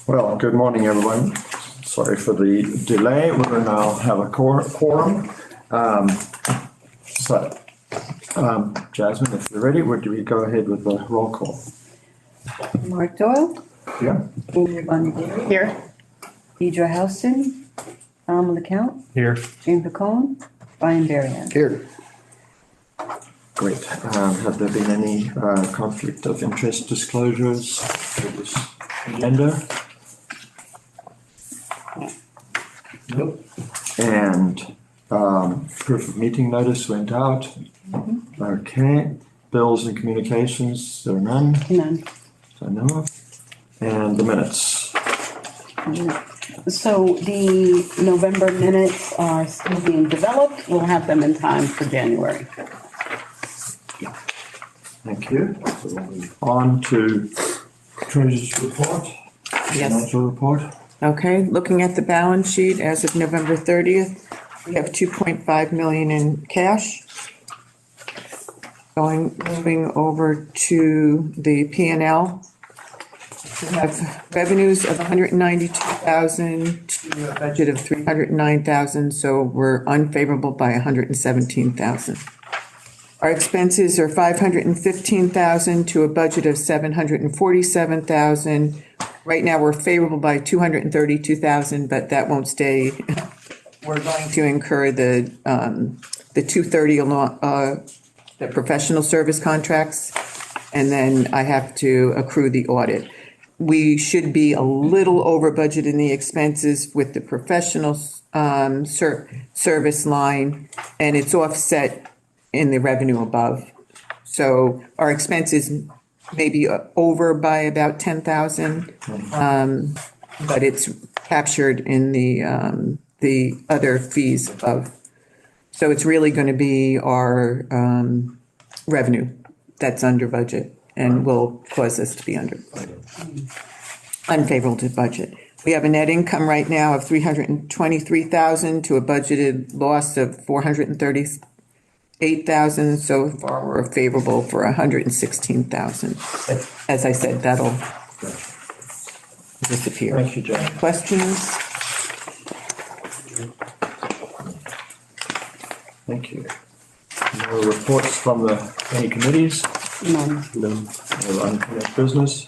Well, good morning, everyone. Sorry for the delay. We will now have a quorum. Jasmine, if you're ready, would we go ahead with the roll call? Mark Doyle. Yeah. Amy Bondieri. Here. Deidre Houston. Tom LeCount. Here. Jane Pacone. Brian Berrien. Here. Great. Have there been any conflict of interest disclosures for this agenda? Nope. And proof of meeting notice went out. Okay. Bills and communications, there are none. None. I know of. And the minutes. So the November minutes are still being developed. We'll have them in time for January. Thank you. So we'll move on to Treasurer's report. Yes. Financial report. Okay, looking at the balance sheet as of November 30th, we have 2.5 million in cash. Moving over to the P&L. We have revenues of 192,000 to a budget of 309,000, so we're unfavorable by 117,000. Our expenses are 515,000 to a budget of 747,000. Right now, we're favorable by 232,000, but that won't stay. We're going to incur the 230 along the professional service contracts, and then I have to accrue the audit. We should be a little over budget in the expenses with the professional service line, and it's offset in the revenue above. So our expenses may be over by about 10,000, but it's captured in the other fees above. So it's really going to be our revenue that's under budget and will cause us to be unfavorable to budget. We have a net income right now of 323,000 to a budgeted loss of 438,000. So far, we're favorable for 116,000. But as I said, that'll disappear. Thank you, Jane. Questions? Thank you. No reports from any committees? None. No unfinished business.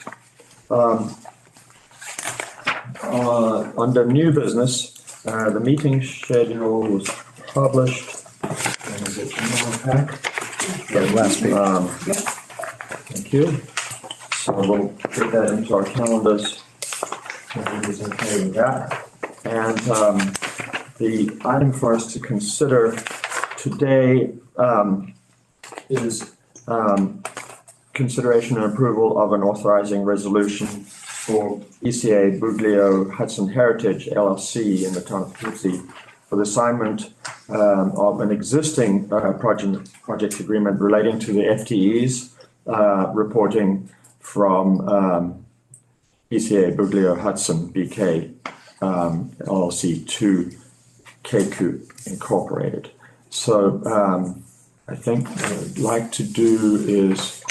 Under new business, the meeting schedule was published. And is it in the pack? Yeah, last page. Thank you. So we'll get that into our calendars. If everybody's okay with that. And the item for us to consider today is consideration and approval of an authorizing resolution for ECA Buglio Hudson Heritage LLC in the town of Poughkeepsie for the assignment of an existing project agreement relating to the FTEs reporting from ECA Buglio Hudson BK LLC to KQ Incorporated. So I think what I'd like to do is,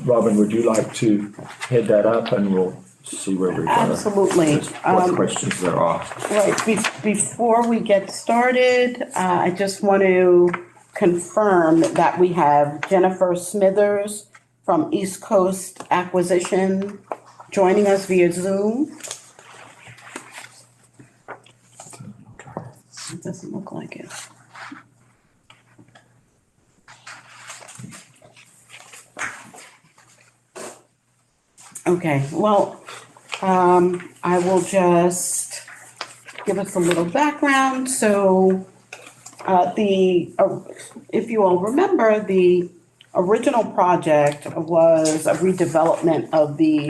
Robin, would you like to head that up and we'll see where we're going? Absolutely. What questions there are. Right, before we get started, I just want to confirm that we have Jennifer Smithers from East Coast Acquisition joining us via Zoom. It doesn't look like it. Okay, well, I will just give us a little background. So if you all remember, the original project was a redevelopment of the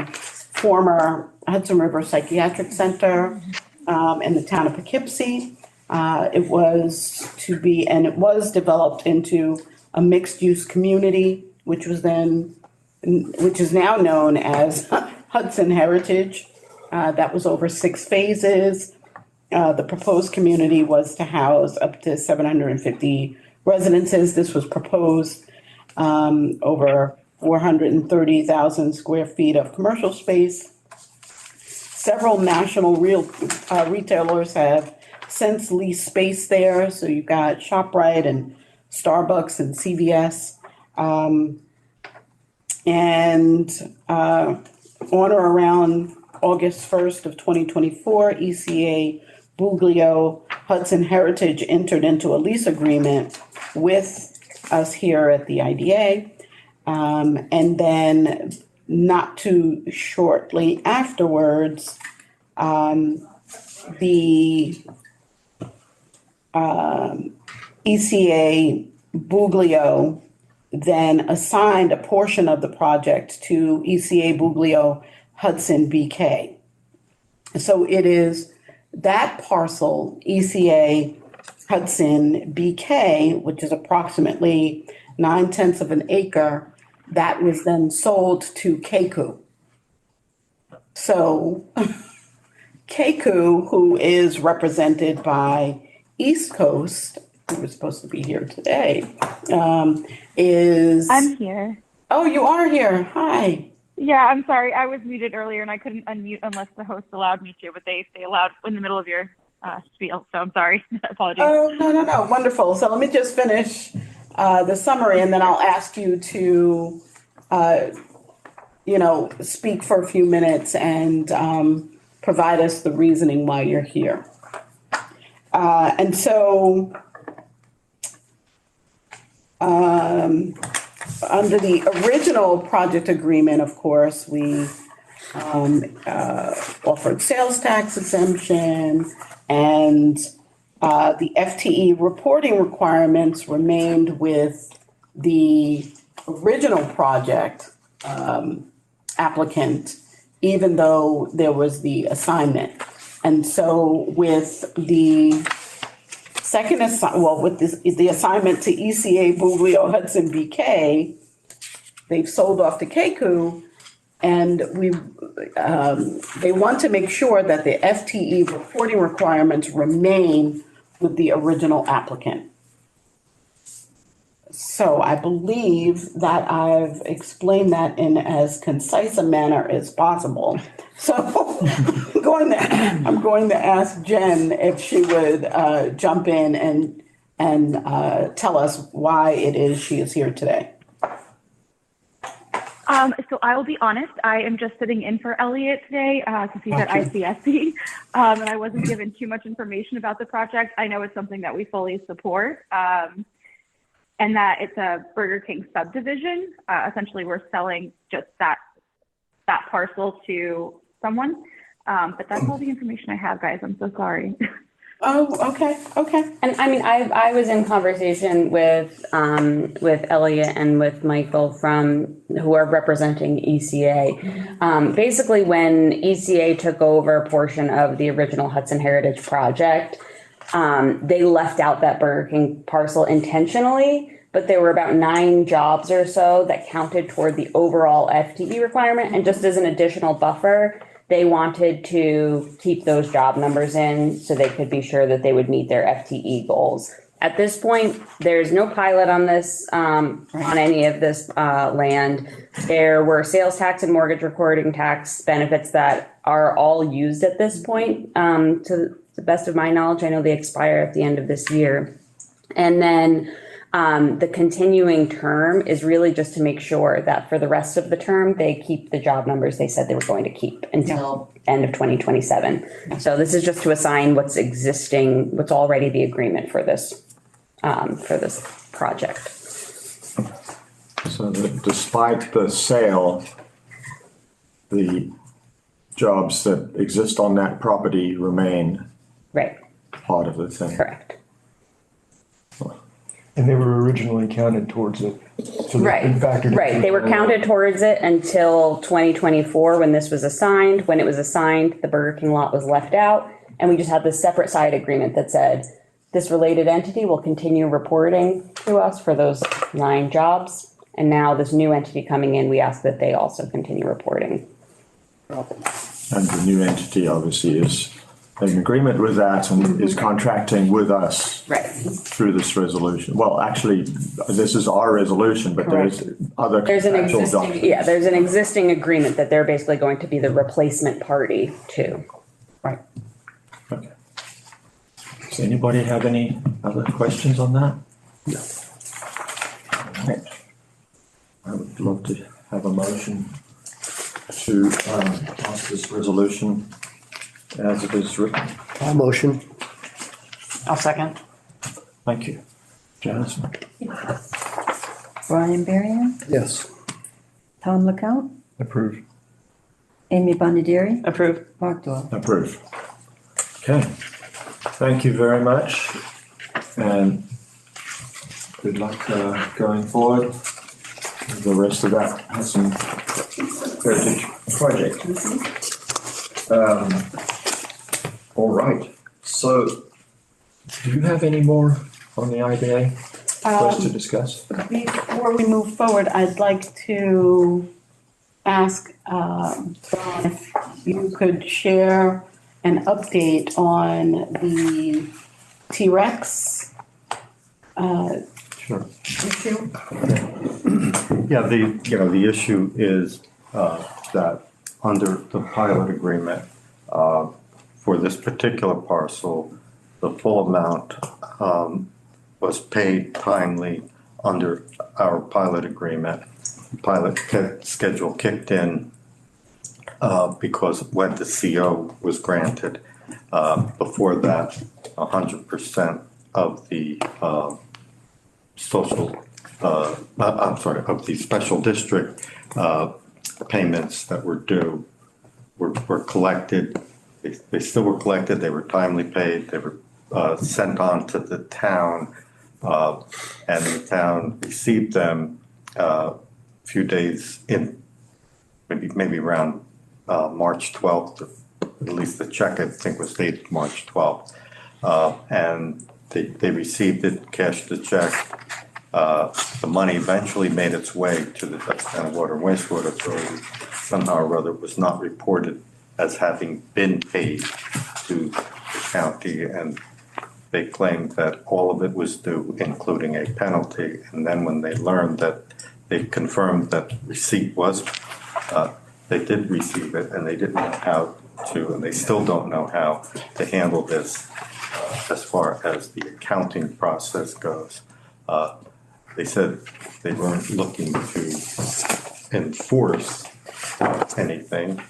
former Hudson River Psychiatric Center in the town of Poughkeepsie. It was developed into a mixed-use community, which is now known as Hudson Heritage. That was over 6 phases. The proposed community was to house up to 750 residences. This was proposed over 430,000 square feet of commercial space, several national retailers have since leased space there. So you've got ShopRite and Starbucks and CVS. On or around August 1st of 2024, ECA Buglio Hudson Heritage entered into a lease agreement with us here at the IDA. And then not too shortly afterwards, the ECA Buglio then assigned a portion of the project to ECA Buglio Hudson BK. So it is that parcel, ECA Hudson BK, which is approximately 9/10 of an acre, that was then sold to Keiko. So Keiko, who is represented by East Coast, who was supposed to be here today, is... I'm here. Oh, you are here. Hi. Yeah, I'm sorry. I was muted earlier and I couldn't unmute unless the host allowed me to, but they allowed in the middle of your spiel. So I'm sorry. Apologies. Oh, no. Wonderful. So let me just finish the summary and then I'll ask you to, speak for a few minutes and provide us the reasoning why you're here. Under the original project agreement, of course, we offered sales tax exemption, and the FTE reporting requirements remained with the original project applicant, even though there was the assignment. And so with the second with the assignment to ECA Buglio Hudson BK, they've sold off to Keiko, and they want to make sure that the FTE reporting requirements remain with the original applicant. So I believe that I've explained that in as concise a manner as possible. So I'm going to ask Jen if she would jump in and tell us why it is she is here today. So I will be honest, I am just sitting in for Elliot today because he's at ICSC, and I wasn't given too much information about the project. I know it's something that we fully support, and that it's a Burger King subdivision. Essentially, we're selling just that parcel to someone, but that's all the information I have, guys. I'm so sorry. Oh, okay. And I mean, I was in conversation with Elliot and with Michael who are representing ECA. Basically, when ECA took over a portion of the original Hudson Heritage project, they left out that Burger King parcel intentionally, but there were about 9 jobs or so that counted toward the overall FTE requirement. And just as an additional buffer, they wanted to keep those job numbers in so they could be sure that they would meet their FTE goals. At this point, there's no pilot on this, on any of this land. There were sales tax and mortgage recording tax benefits that are all used at this point. To the best of my knowledge, I know they expire at the end of this year. And then the continuing term is really just to make sure that for the rest of the term, they keep the job numbers they said they were going to keep until end of 2027. So this is just to assign what's already the agreement for this project. So that despite the sale, the jobs that exist on that property remain Right. part of the thing. Correct. And they were originally counted towards it. So Right. They were counted towards it until 2024 when this was assigned. When it was assigned, the Burger King lot was left out, and we just had this separate side agreement that said this related entity will continue reporting to us for those 9 jobs. And now this new entity coming in, we ask that they also continue reporting. And the new entity obviously is an agreement with that and is contracting with us Right. through this resolution. Well, actually, this is our resolution, but there's other There's an contractual existing, documents. yeah, there's an existing agreement that they're basically going to be the replacement party to. Right. Okay. Does anybody have any other questions on that? No. Right. I would love to have a motion to pass this resolution as it is written. I'll motion. I'll second. Thank you. Janice? Brian Berrien, Yes. Tom LeCount, Approved. Amy Bondieri, Approved. Mark Doyle. Approve. Okay. Thank you very much. And good luck going forward with the rest of that Hudson Heritage Project. All right. So do you have any more on the IBA for us to discuss? Before we move forward, I'd like to ask Dawn if you could share an update on the T-Rex Sure. issue. Yeah, the issue is that under the pilot agreement, for this particular parcel, the full amount was paid timely under our pilot agreement. Pilot schedule kicked in because when the CO was granted. Before that, 100% of the of the special district payments that were due were collected. They still were collected, they were timely paid, they were sent on to the town, and the town received them a few days in, maybe around March 12th, at least the check I think was dated March 12th. And they received it, cashed the check. The money eventually made its way to the Dutchtown Water and Wastewater Authority. Somehow or other it was not reported as having been paid to the county, and they claimed that all of it was due, including a penalty. And then when they learned that, they confirmed that receipt was, they did receive it, and they didn't know how to, and they still don't know how to handle this as far as the accounting process goes. They said they weren't looking to enforce anything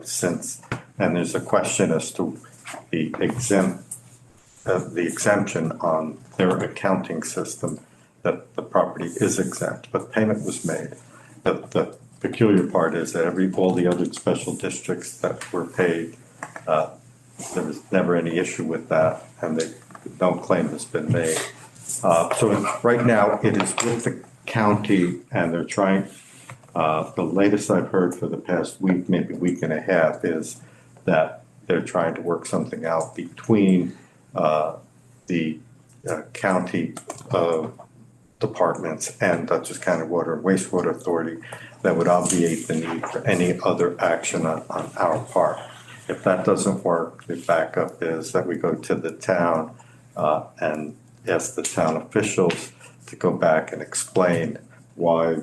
since, and there's a question as to the exemption on their accounting system, that the property is exempt, but payment was made. The peculiar part is that all the other special districts that were paid, there was never any issue with that, and no claim has been made. So right now it is with the county, and they're trying, the latest I've heard for the past week, maybe week and a half, is that they're trying to work something out between the county departments and Dutchess County Water and Wastewater Authority that would obviate the need for any other action on our part. If that doesn't work, the backup is that we go to the town and ask the town officials to go back and explain why,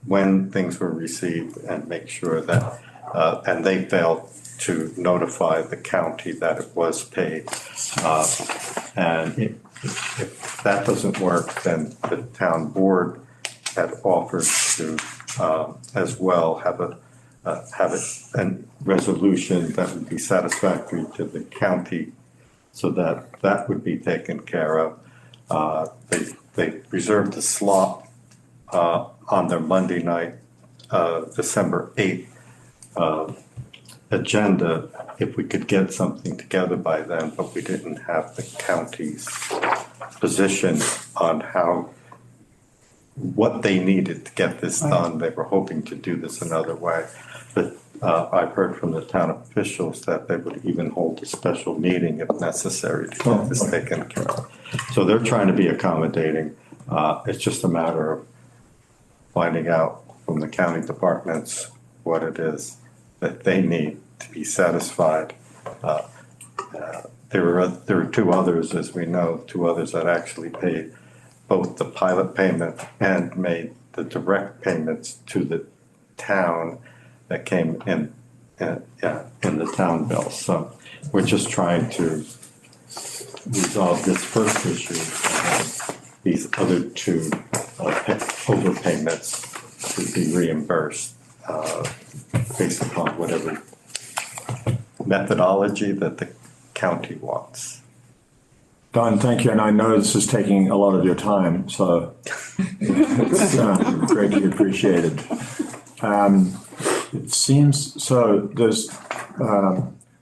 when things were received, and make sure that, and they failed to notify the county that it was paid. And if that doesn't work, then the town board had offered to as well have a resolution that would be satisfactory to the county, so that would be taken care of. They reserved a slot on their Monday night, December 8th agenda, if we could get something together by then, but we didn't have the county's position on what they needed to get this done. They were hoping to do this another way, but I've heard from the town officials that they would even hold a special meeting if necessary to get this taken care of. So they're trying to be accommodating. It's just a matter of finding out from the county departments what it is that they need to be satisfied. There were two others, as we know, two others that actually paid both the pilot payment and made the direct payments to the town that came in the town bill. So we're just trying to resolve this first issue. These other two overpayments to be reimbursed based upon whatever methodology that the county wants. Don, thank you, and I know this is taking a lot of your time, so it's greatly appreciated. It seems, so there's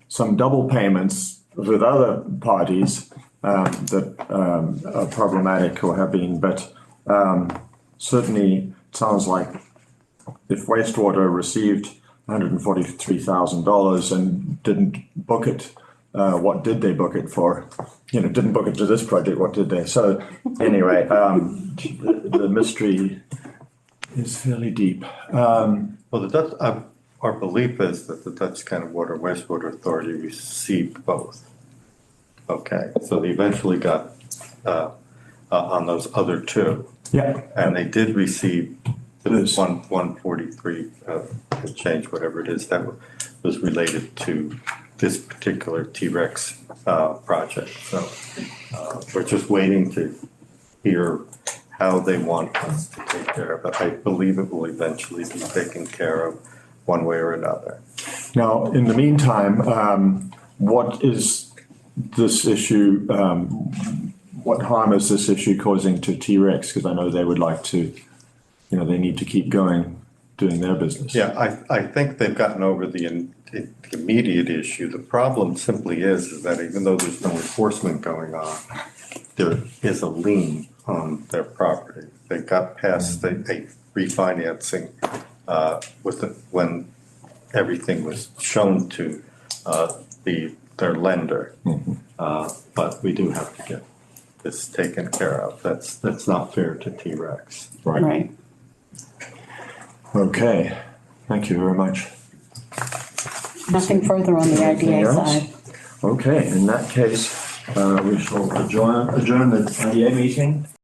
some double payments with other parties that are problematic or have been, but certainly it sounds like if wastewater received $143,000 and didn't book it, what did they book it for? Didn't book it to this project, what did they? So anyway, the mystery is fairly deep. Well, our belief is that the Dutch County Water Wastewater Authority received both. Okay, so they eventually got on those other two. Yeah. And they did receive the 143 change, whatever it is, that was related to this particular T-Rex project. So we're just waiting to hear how they want us to take care of it. I believe it will eventually be taken care of one way or another. Now, in the meantime, what is this issue, what harm is this issue causing to T-Rex? Because I know they would like to, they need to keep going, doing their business. Yeah, I think they've gotten over the immediate issue. The problem simply is that even though there's no enforcement going on, there is a lien on their property. They got past a refinancing when everything was shown to their lender. But we do have to get this taken care of. That's not fair to T-Rex. Right. Okay, thank you very much. Nothing further on the Anything IDA else? side. Okay, in that case, we shall adjourn the IDA meeting.